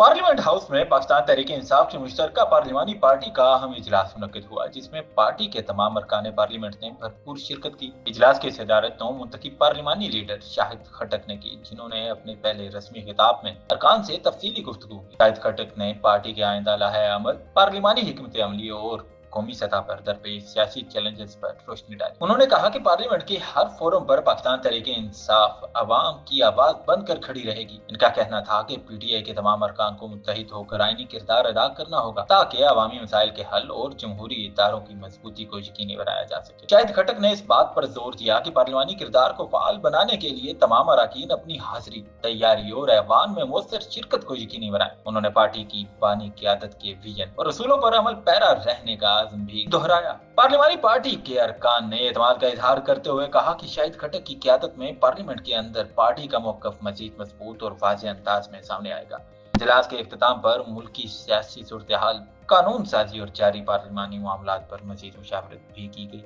Parliament house में पाकिस्तान तहरीक-ए-इंसाफ की मुश्तरका पार्लिमानी party का अहम इजलास मुनक्किद हुआ, जिसमें पार्टी के तमाम अरकान पार्लियामेंट ने भरपूर शिरकत की। इजलास की सदारत नौ मुंतखब पार्लिमानी लीडर शाहिद खट्टक ने की, जिन्होंने अपने पहले रस्मी खिताब में अरकान से तफसीली गुफ्तगू की। शाहिद खट्टक ने पार्टी के आइंदा लाहे अमल, पार्लिमानी हिकमत अमली और कौमी सतह पर दरपेश सियासी चैलेंजेस पर रोशनी डाली। उन्होंने कहा कि पार्लियामेंट के हर फोरम पर पाकिस्तान तहरीक इंसाफ अवाम की आवाज बनकर खड़ी रहेगी। इनका कहना था कि पीटीआई के तमाम अरकान को मुत्तहिद होकर आईनी किरदार अदा करना होगा, ताकि अवामी मसाइल के हल और जमहूरी इदारों की मजबूती को यकीनी बनाया जा सके। शाहिद खट्टक ने इस बात पर जोर दिया कि पार्लिमानी किरदार को फाल बनाने के लिए तमाम अरकान अपनी हाजिरी, तैयारी और ऐवान में मौसर शिरकत को यकीनी बनाए। उन्होंने पार्टी की बानी क़यादत के विजन और रसूलों पर अमल पैरा रहने का आज़म भी दोहराया। पार्लिमानी पार्टी के अरकान ने एतमाद का इजहार करते हुए कहा कि शाहिद खट्टक की क़यादत में पार्लियामेंट के अंदर पार्टी का मौक़िफ़ मज़ीद मजबूत और वाज़ेह अंदाज में सामने आएगा। इजलास के इख्तिताम पर मुल्की सियासी सूरत हाल, कानून साजी और जारी पार्लिमानी मामलात पर मज़ीद मुशावरत भी की गई।